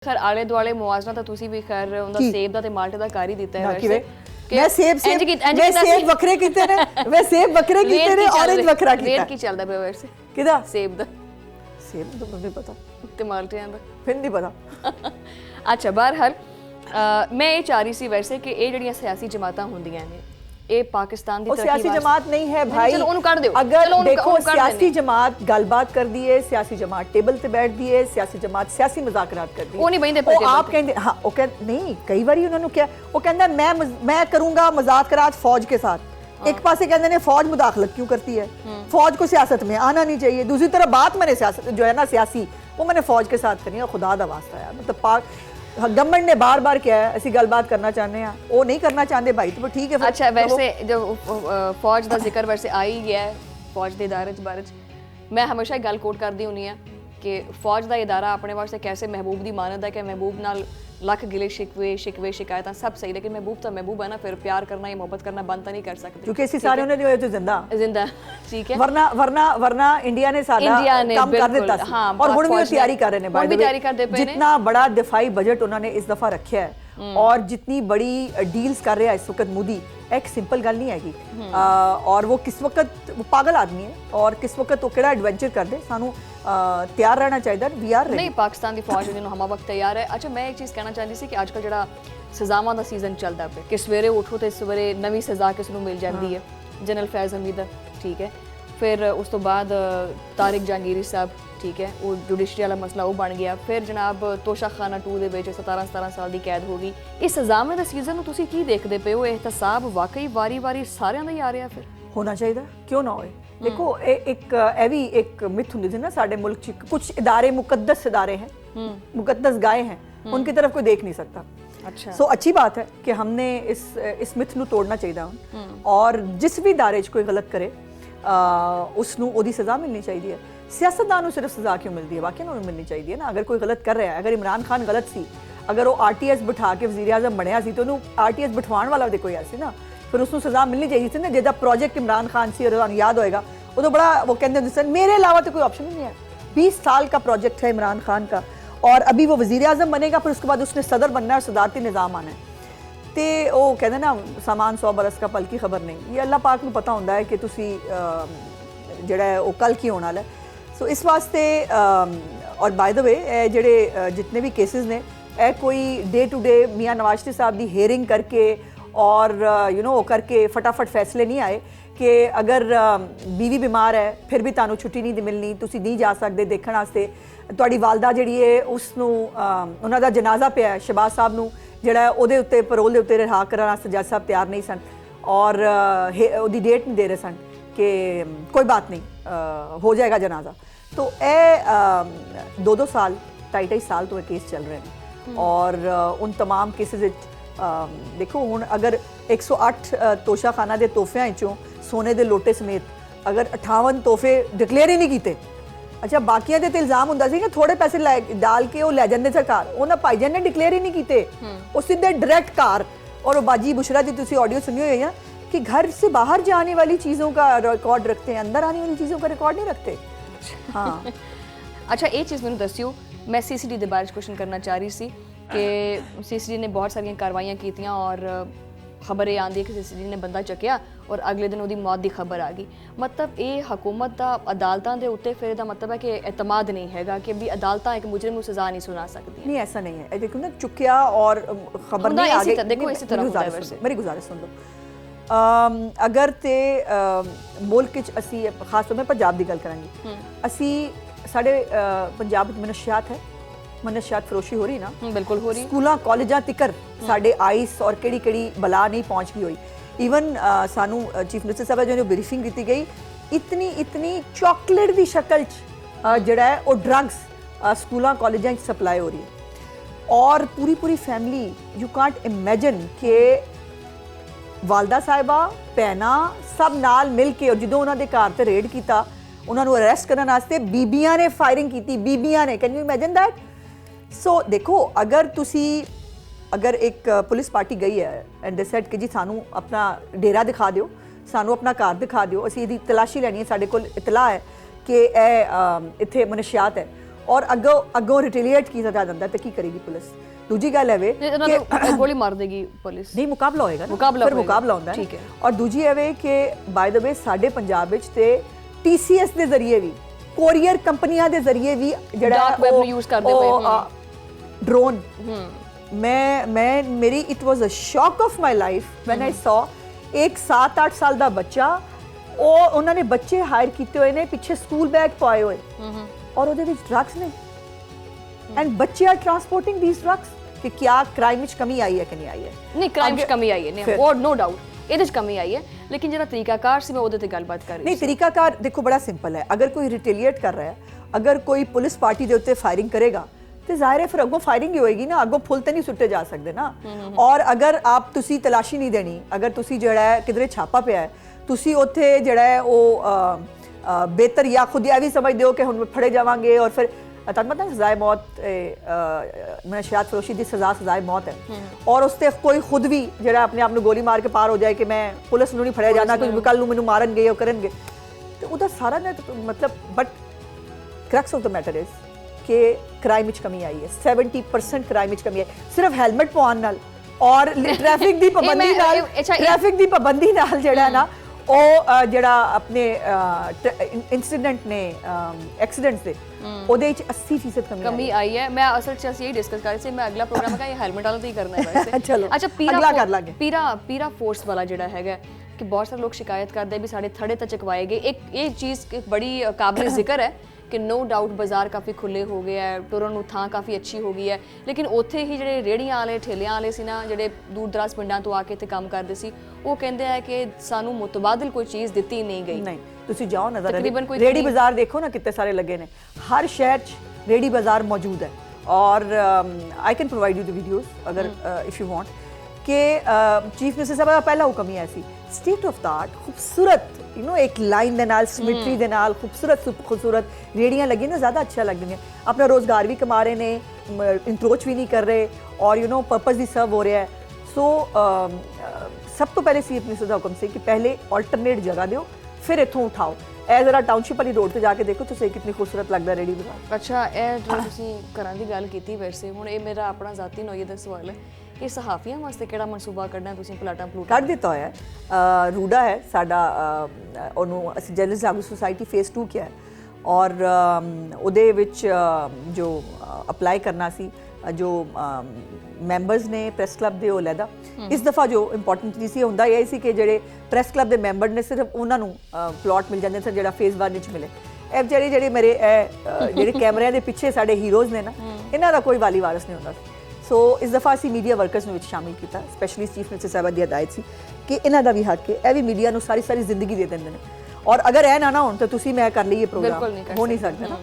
खैर आले दुआले मुआवजा ਤਾਂ ਤੁਸੀਂ ਵੀ ਖੈਰ ਉਹਦਾ ਸੇਬ ਦਾ ਤੇ ਮਾਲਟੇ ਦਾ ਕਰ ਹੀ ਦਿੱਤਾ ਹੈ ਵੈਸੇ मैं सेब वखरे कीते ने मैं सेब वखरे कीते ने ऑरेंज वखरा कीता रेट की ਚੱਲਦਾ ਪਿਆ ਵੈਸੇ ਕਿਦਾ ਸੇਬ ਦਾ ਤਾਂ ਨਹੀਂ ਪਤਾ ਤੇ ਮਾਲਟਿਆਂ ਦਾ ਫਿਰ ਨਹੀਂ ਪਤਾ ਅੱਛਾ ਬਹਰਹਾਲ ਮੈਂ ਇਹ ਚਾਹ ਰਹੀ ਸੀ ਵੈਸੇ ਕਿ ਇਹ ਜਿਹੜੀਆਂ ਸਿਆਸੀ ਜਮਾਤਾਂ ਹੁੰਦੀਆਂ ਨੇ ਇਹ ਪਾਕਿस्तान ਦੀ सियासी जमात नहीं है भाई चलो उन्होंने कर दो अगर देखो सियासी जमात गलबात कर दी है सियासी जमात टेबल पे बैठ दी है सियासी जमात सियासी मुज़ाकरात कर दी वो नहीं बहिंदे पे आप कहते हाँ वो कह नहीं कई बार उन्होंने क्या वो कहता है मैं करूंगा मुज़ाकरात फौज के साथ एक पासे कहते हैं फौज मुदाखलत क्यों करती है फौज को सियासत में आना नहीं चाहिए दूसरी तरफ बात मैंने सियासत जो है ना सियासी वो मैंने फौज के साथ करनी है खुदा दा वास्ता यार मतलब पाक गवर्नमेंट ने बार बार क्या है ऐसी गलबात करना चाहते हैं वो नहीं करना चाहते भाई तो ठीक है अच्छा वैसे जब फौज का जिक्र वैसे आ ही गया है फौज के इदारे बारे मैं हमेशा एक गल कोट करती हुंदी हां कि फौज का इदारा अपने वास्ते कैसे महबूब की मानत है कि महबूब नाल लख गिले शिकवे शिकायत सब सही लेकिन महबूब तो महबूब है ना फिर प्यार करना या मोहब्बत करना बंद तो नहीं कर सकते क्योंकि इसी सारे उन्होंने जो है तो जिंदा ठीक है वरना इंडिया ने सारा काम कर दिता हाँ, और हुण भी तैयारी कर रहे हैं बाय द वे जितना बड़ा दिफाई बजट उन्होंने इस दफा रखा है और जितनी बड़ी डील्स कर रहा है इस वक्त मोदी एक सिंपल गल नहीं हैगी और वो किस वक्त वो पागल आदमी है और किस वक्त वो केड़ा एडवेंचर कर दे सानू तैयार रहना चाहिए वी आर नहीं पाकिस्तान की फौज जिन्होंने हम वक्त तैयार है अच्छा मैं एक चीज़ कहना चाहती सी कि आजकल जो सजावां का सीजन चलता पे कि सवेरे उठो तो सवेरे नवी सजा किसी को मिल जाती है जनरल फैज़ हमीद ठीक है फिर उस तो बाद तारिक जहांगीरी साहब ठीक है वो जुडिशरी वाला मसला वो बन गया फिर जनाब तोशा खाना 2 ਦੇ ਵਿੱਚ 17 साल की कैद हो गई इस सजावां ਦਾ सीजन ਨੂੰ ਤੁਸੀਂ ਕੀ ਦੇਖਦੇ ਪਏ ਹੋ एहतसाब वाकई वारी सारिਆਂ ਦਾ ਹੀ ਆ ਰਿਹਾ ਫਿਰ होना चाहिए क्यों ना होए देखो एक मिथ हुंदी थी ना साडे मुल्क च कुछ इदारे मुकद्दस इदारे हैं मुकद्दस गाय हैं उनकी तरफ कोई देख नहीं सकता अच्छा सो अच्छी बात है कि हमने इस मिथ ਨੂੰ ਤੋੜਨਾ ਚਾਹੀਦਾ और जिस भी इदारे च कोई गलत करे उस ਨੂੰ ਉਹਦੀ सज़ा मिलनी चाहिए है सियासतदान ਨੂੰ सिर्फ सज़ा क्यों मिलती है बाकी उन्होंने मिलनी चाहिए ना अगर कोई गलत कर रहा है अगर इमरान खान गलत सी अगर वो RTS बिठा के वज़ीर आज़म बनया सी तो उन्होंने RTS बिठवाण वाला तो कोई ऐसी ना फिर उसको सज़ा मिलनी चाहिए थी ना जिहदा प्रोजेक्ट इमरान खान सी और याद होएगा वो तो बड़ा वो कहते हैं सर मेरे अलावा तो कोई ऑप्शन ही नहीं है 20 साल का प्रोजेक्ट है इमरान खान का और अभी वो वज़ीर आज़म बनेगा फिर उसके बाद उसने सदर बनना है और सदारती निज़ाम आना है तो वो कहते ना सामान 100 बरस का पल की खबर नहीं ये अल्लाह पाक को पता होता है कि तुसी जिहड़ा है वो कल की होने वाला है सो इस वास्ते और बाय द वे जिहड़े जितने भी केसेस ने कोई डे टू डे मियाँ नवाज शरीफ साहब की हेयरिंग करके और करके फटाफट फैसले नहीं आए कि अगर बीवी बीमार है फिर भी तुहानू छुट्टी नहीं मिलनी तुसी नहीं जा सकते देखने वास्ते तुहाडी वालदा जिहड़ी है उसनू उन्हां दा जनाजा पिया शहबाज साहब नू जिहड़ा उहदे उत्ते परोल दे उत्ते रिहा करन वास्ते जज साहब तैयार नहीं सन और उहदी डेट नहीं दे रहे सन कि कोई बात नहीं हो जाएगा जनाजा तो ये 2-2 साल 2.5 साल तो ये केस चल रहे हैं और उन तमाम केसेस देखो हुण अगर 108 तोशा खाना के तोहफियां चों सोने के लोटे समेत अगर 58 तोहफे डिकलेयर ही नहीं किए अच्छा बाकियां ते इल्जाम हुंदा सी कि थोड़े पैसे डाल के वो लै जांदे सरकार उन्हां भाईजान ने डिकलेयर ही नहीं किए वो सीधे डायरेक्ट कार और बाजी बुशरा जी तुसीं ऑडियो सुनी हुई है कि घर से बाहर जाने वाली चीज़ों का रिकॉर्ड रखते हैं अंदर आने वाली चीज़ों का रिकॉर्ड नहीं रखते हाँ अच्छा ये चीज़ मैंने दस्सियो मैं CCD के बारे क्वेश्चन करना चाह रही सी कि CCD ने बहुत सारिया कार्रवाइयां कीतियां और खबर ये आती है कि CCD ने बंदा चुकया और अगले दिन उसकी मौत की खबर आ गई मतलब ये हुकूमत का अदालतों के उत्ते फिर इसका मतलब है कि एतमाद नहीं है कि भी अदालत एक मुजरिम को सज़ा नहीं सुना सकती नहीं ऐसा नहीं है देखो ना चुकया और खबर नहीं आ गई देखो इसी तरह मेरी गुजारिश सुन लो अगर तो मुल्क असी खास तौर पर पंजाब की गल करांगे असी साढ़े पंजाब मनशियात है मनशियात फरोशी हो रही ना बिल्कुल हो रही स्कूलों कॉलेजों तिकर साढ़े आइस और केड़ी बला नहीं पहुँच गई हुई ईवन सानू चीफ मिनिस्टर साहब जो ब्रीफिंग की गई इतनी चॉकलेट की शक्ल जड़ा है वो ड्रग्स स्कूलों कॉलेजों सप्लाई हो रही है और पूरी फैमिली यू कांट इमेजिन कि वालदा साहिबा भैना सब नाल मिल के और जो उन्होंने घर से रेड किया उन्होंने अरेस्ट करने वास्ते बीबियां ने फायरिंग की बीबियां ने can you imagine that so देखो अगर एक पुलिस पार्टी गई है एंड दे सेड कि जी सानू अपना डेरा दिखा दिओ सानू अपना घर दिखा दिओ असीं इहदी तलाशी लैनी है साडे कोल इतला है कि इत्थे मनशियात है ਔਰ ਅੱਗੋਂ ਰਿਟੈਲੀਏਟ ਕੀਤਾ ਜਾਂਦਾ ਤਾਂ ਕੀ ਕਰੇਗੀ ਪੁਲਿਸ। ਦੂਜੀ ਗੱਲ ਹੈ ਵੇ ਕਿ ਗੋਲੀ ਮਾਰ ਦੇਗੀ ਪੁਲਿਸ, ਨਹੀਂ ਮੁਕਾਬਲਾ ਹੋਏਗਾ ਨਾ, ਮੁਕਾਬਲਾ ਫਿਰ ਮੁਕਾਬਲਾ ਹੁੰਦਾ ਠੀਕ ਹੈ। ਔਰ ਦੂਜੀ ਹੈ ਵੇ ਕਿ ਬਾਏ ਦ ਵੇ ਸਾਡੇ ਪੰਜਾਬ ਵਿੱਚ ਤੇ TCS ਦੇ ਜ਼ਰੀਏ ਵੀ, ਕੋਰੀਅਰ ਕੰਪਨੀਆਂ ਦੇ ਜ਼ਰੀਏ ਵੀ ਜਿਹੜਾ Dark web ਨੂੰ use ਕਰਦੇ ਪਏ। ਡਰੋਨ ਮੈਂ ਮੇਰੀ ਇਟ ਵਾਸ ਅ ਸ਼ੌਕ ਆਫ ਮਾਈ ਲਾਈਫ ਵੈਨ ਆਈ ਸੌ ਇੱਕ 7-8 ਸਾਲ ਦਾ ਬੱਚਾ, ਉਹਨਾਂ ਨੇ ਬੱਚੇ ਹਾਇਰ ਕੀਤੇ ਹੋਏ ਨੇ, ਪਿੱਛੇ ਸਕੂਲ ਬੈਗ ਪਾਏ ਹੋਏ ਔਰ ਉਹਦੇ ਵਿੱਚ ਡਰੱਗਸ ਨੇ ਐਂਡ ਬੱਚੇ ਆਰ ਟਰਾਂਸਪੋਰਟਿੰਗ ਥੀਸ ਡਰੱਗਸ। ਕਿ ਕਿਆ ਕ੍ਰਾਈਮ ਵਿੱਚ ਕਮੀ ਆਈ ਹੈ ਕਿ ਨਹੀਂ ਆਈ ਹੈ? ਨਹੀਂ, ਕ੍ਰਾਈਮ 'ਚ ਕਮੀ ਆਈ ਹੈ, ਨਹੀਂ ਉਹ ਨੋ ਡਾਊਟ ਇਹਦੇ 'ਚ ਕਮੀ ਆਈ ਹੈ, ਲੇਕਿਨ ਜਿਹੜਾ ਤਰੀਕਾਕਾਰ ਸੀ ਮੈਂ ਉਹਦੇ ਤੇ ਗੱਲਬਾਤ ਕਰ ਰਹੀ ਨਹੀਂ, ਤਰੀਕਾਕਾਰ ਦੇਖੋ ਬੜਾ ਸਿੰਪਲ ਹੈ। ਅਗਰ ਕੋਈ ਰਿਟੈਲੀਏਟ ਕਰ ਰਿਹਾ ਹੈ, ਅਗਰ ਕੋਈ ਪੁਲਿਸ ਪਾਰਟੀ ਦੇ ਉੱਤੇ ਫਾਇਰਿੰਗ ਕਰੇਗਾ ਤੇ ਜ਼ਾਹਿਰ ਹੈ ਫਿਰ ਅੱਗੋਂ ਫਾਇਰਿੰਗ ਹੀ ਹੋਏਗੀ ਨਾ, ਅੱਗੋਂ ਫੁੱਲ ਤੇ ਨਹੀਂ ਸੁੱਟੇ ਜਾ ਸਕਦੇ ਨਾ। ਔਰ ਅਗਰ ਆਪ ਤੁਸੀਂ ਤਲਾਸ਼ੀ ਨਹੀਂ ਦੇਣੀ, ਅਗਰ ਤੁਸੀਂ ਜਿਹੜਾ ਹੈ ਕਿਧਰੇ ਛਾਪਾ ਪਿਆ ਹੈ, ਤੁਸੀਂ ਉੱਥੇ ਜਿਹੜਾ ਹੈ ਉਹ ਬਿਹਤਰ ਜਾਂ ਖੁਦ ਇਹ ਵੀ ਸਮਝਦੇ ਹੋ ਕਿ ਹੁਣ ਫੜੇ ਜਾਵਾਂਗੇ ਔਰ ਫਿਰ ਤੁਹਾਨੂੰ ਪਤਾ ਸਜ਼ਾਏ ਮੌਤ, ਨਸ਼ਿਆਤ ਫਰੋਸ਼ੀ ਦੀ ਸਜ਼ਾਏ ਮੌਤ ਹੈ ਔਰ ਉਸ ਤੇ ਕੋਈ ਖੁਦ ਵੀ ਜਿਹੜਾ ਆਪਣੇ ਆਪ ਨੂੰ ਗੋਲੀ ਮਾਰ ਕੇ ਪਾਰ ਹੋ ਜਾਏ ਕਿ ਮੈਂ ਪੁਲਿਸ ਨੂੰ ਨਹੀਂ ਫੜਿਆ ਜਾਣਾ ਕਿਉਂਕਿ ਕੱਲ ਨੂੰ ਮੈਨੂੰ ਮਾਰਨਗੇ ਉਹ ਕਰਨਗੇ, ਤੇ ਉਹਦਾ ਸਾਰਾ ਨਾ ਮਤਲਬ but crux of the matter is ਕਿ ਕ੍ਰਾਈਮ ਵਿੱਚ ਕਮੀ ਆਈ ਹੈ, 70% ਕ੍ਰਾਈਮ ਵਿੱਚ ਕਮੀ ਹੈ ਸਿਰਫ ਹੈਲਮਟ ਪਾਉਣ ਨਾਲ ਔਰ ਟ੍ਰੈਫਿਕ ਦੀ ਪਾਬੰਦੀ ਨਾਲ ਜਿਹੜਾ ਨਾ ਉਹ ਜਿਹੜਾ ਆਪਣੇ ਇਨਸੀਡੈਂਟ ਨੇ ਐਕਸੀਡੈਂਟਸ ਦੇ ਉਹਦੇ ਵਿੱਚ 80% ਕਮੀ ਆਈ ਹੈ। ਮੈਂ ਅਸਲ 'ਚ ਅਸੀਂ ਇਹ ਡਿਸਕਸ ਕਰ ਰਹੇ ਸੀ, ਮੈਂ ਅਗਲਾ ਪ੍ਰੋਗਰਾਮ ਹੈਗਾ ਇਹ ਹੈਲਮਟ ਵਾਲਾ ਤੇ ਹੀ ਕਰਨਾ ਹੈ ਵੈਸੇ। ਚਲੋ ਅੱਛਾ, ਅਗਲਾ ਕਰ ਲਾਂਗੇ। ਪੀਰਾ ਫੋਰਸ ਵਾਲਾ ਜਿਹੜਾ ਹੈਗਾ ਕਿ ਬਹੁਤ ਸਾਰੇ ਲੋਕ ਸ਼ਿਕਾਇਤ ਕਰਦੇ ਵੀ ਸਾਡੇ ਥੜੇ ਤਾਂ ਚਕਵਾਏ ਗਏ। ਇੱਕ ਇਹ ਚੀਜ਼ ਬੜੀ ਕਾਬਿਲ ਜ਼ਿਕਰ ਹੈ ਕਿ ਨੋ ਡਾਊਟ ਬਾਜ਼ਾਰ ਕਾਫੀ ਖੁੱਲੇ ਹੋ ਗਏ ਹੈ, ਟੁਰਨ ਨੂੰ ਥਾਂ ਕਾਫੀ ਅੱਛੀ ਹੋ ਗਈ ਹੈ, ਲੇਕਿਨ ਉੱਥੇ ਹੀ ਜਿਹੜੇ ਰੇੜੀਆਂ ਵਾਲੇ ਠੇਲਿਆਂ ਵਾਲੇ ਸੀ ਨਾ, ਜਿਹੜੇ ਦੂਰ ਦਰਾਜ਼ ਪਿੰਡਾਂ ਤੋਂ ਆ ਕੇ ਇੱਥੇ ਕੰਮ ਕਰਦੇ ਸੀ, ਉਹ ਕਹਿੰਦੇ ਆ ਕਿ ਸਾਨੂੰ ਮੁਤਬਾਦਲ ਕੋਈ ਚੀਜ਼ ਦਿੱਤੀ ਨਹੀਂ ਗਈ। ਨਹੀਂ, ਤੁਸੀਂ ਜਾਓ ਨਜ਼ਰ ਰੇੜੀ ਬਾਜ਼ਾਰ ਦੇਖੋ ਨਾ ਕਿੰਨੇ ਸਾਰੇ ਲੱਗੇ ਨੇ, ਹਰ ਸ਼ਹਿਰ 'ਚ ਰੇੜੀ ਬਾਜ਼ਾਰ ਮੌਜੂਦ ਹੈ ਔਰ I can provide you the videos ਅਗਰ ਇਫ ਯੂ ਵਾਂਟ ਕਿ ਚੀਫ ਮਿਨਿਸਟਰ ਸਾਹਿਬ ਦਾ ਪਹਿਲਾ ਹੁਕਮ ਹੀ ਹੈ ਸੀ ਸਟੇਟ ਆਫ ਦਾ ਆਰਟ ਖੂਬਸੂਰਤ ਇੱਕ ਲਾਈਨ ਦੇ ਨਾਲ ਸਿਮਟਰੀ ਦੇ ਨਾਲ ਖੂਬਸੂਰਤ ਰੇੜੀਆਂ ਲੱਗੀਆਂ ਨਾ, ਜ਼ਿਆਦਾ ਅੱਛਾ ਲੱਗਦੀਆਂ, ਆਪਣਾ ਰੋਜ਼ਗਾਰ ਵੀ ਕਮਾ ਰਹੇ ਨੇ, ਇੰਕਰੋਚ ਵੀ ਨਹੀਂ ਕਰ ਰਹੇ ਔਰ ਪਰਪਸ ਵੀ ਸਰਵ ਹੋ ਰਿਹਾ ਹੈ। ਸੋ ਸਭ ਤੋਂ ਪਹਿਲੇ ਚੀਫ ਮਿਨਿਸਟਰ ਦਾ ਹੁਕਮ ਸੀ ਕਿ ਪਹਿਲੇ ਆਲਟਰਨੇਟ ਜਗ੍ਹਾ ਦਿਓ ਫਿਰ ਇੱਥੋਂ ਉਠਾਓ। ਇਹ ਜ਼ਰਾ ਟਾਊਨਸ਼ਿਪ ਵਾਲੀ ਰੋਡ ਤੇ ਜਾ ਕੇ ਦੇਖੋ ਤੁਸੀਂ ਕਿੰਨੀ ਖੂਬਸੂਰਤ ਲੱਗਦਾ ਰੇੜੀ ਬਾਜ਼ਾਰ। ਅੱਛਾ, ਇਹ ਜੋ ਤੁਸੀਂ ਘਰਾਂ ਦੀ ਗੱਲ ਕੀਤੀ ਵੈਸੇ ਹੁਣ ਇਹ ਮੇਰਾ ਆਪਣਾ ਜ਼ਾਤੀ ਨੋਈਏ ਦਾ ਸਵਾਲ ਹੈ ਕਿ ਸਹਾਫੀਆਂ ਵਾਸਤੇ ਕਿਹੜਾ ਮਨਸੂਬਾ ਕੱਢਣਾ ਤੁਸੀਂ ਪਲਾਟਾਂ ਕੱਢ ਦਿੱਤਾ ਹੋਇਆ ਹੈ। ਰੂਡਾ ਹੈ ਸਾਡਾ, ਉਹਨੂੰ ਅਸੀਂ ਜਰਨਲਿਸਟ ਜਾਗਰੂਕ ਸੁਸਾਇਟੀ ਫੇਸ 2 ਕਿਹਾ ਹੈ ਔਰ ਉਹਦੇ ਵਿੱਚ ਜੋ ਅਪਲਾਈ ਕਰਨਾ ਸੀ ਜੋ ਮੈਂਬਰਸ ਨੇ ਪ੍ਰੈਸ ਕਲੱਬ ਦੇ ਉਹ ਲੈਦਾ। ਇਸ ਦਫਾ ਜੋ ਇੰਪੋਰਟੈਂਟ ਚੀਜ਼ ਸੀ ਹੁੰਦਾ ਇਹ ਸੀ ਕਿ ਜਿਹੜੇ ਪ੍ਰੈਸ ਕਲੱਬ ਦੇ ਮੈਂਬਰ ਨੇ ਸਿਰਫ ਉਹਨਾਂ ਨੂੰ ਪਲਾਟ ਮਿਲ ਜਾਂਦੇ ਸਨ ਜਿਹੜਾ ਫੇਸ 1 ਵਿੱਚ ਮਿਲੇ। ਇਹ ਜਿਹੜੇ ਮੇਰੇ ਜਿਹੜੇ ਕੈਮਰਿਆਂ ਦੇ ਪਿੱਛੇ ਸਾਡੇ ਹੀਰੋਜ਼ ਨੇ ਨਾ, ਇਹਨਾਂ ਦਾ ਕੋਈ ਵਾਲੀ ਵਾਰਸ ਨਹੀਂ ਹੁੰਦਾ। ਸੋ ਇਸ ਦਫਾ ਅਸੀਂ ਮੀਡੀਆ ਵਰਕਰਸ ਨੂੰ ਵਿੱਚ ਸ਼ਾਮਿਲ ਕੀਤਾ, ਸਪੈਸ਼ਲੀ ਚੀਫ ਮਿਨਿਸਟਰ ਸਾਹਿਬ ਦੀ ਹਦਾਇਤ ਸੀ ਕਿ ਇਹਨਾਂ ਦਾ ਵੀ ਹੱਕ ਹੈ, ਇਹ ਵੀ ਮੀਡੀਆ ਨੂੰ ਸਾਰੀ ਜ਼ਿੰਦਗੀ ਦੇ ਦਿੰਦੇ ਨੇ ਔਰ ਅਗਰ ਇਹ ਨਾ ਹੋਣ ਤਾਂ ਤੁਸੀਂ ਮੈਂ ਕਰ ਲਈਏ ਪ੍ਰੋਗਰਾਮ ਹੋ ਨਹੀਂ ਸਕਦਾ ਨਾ।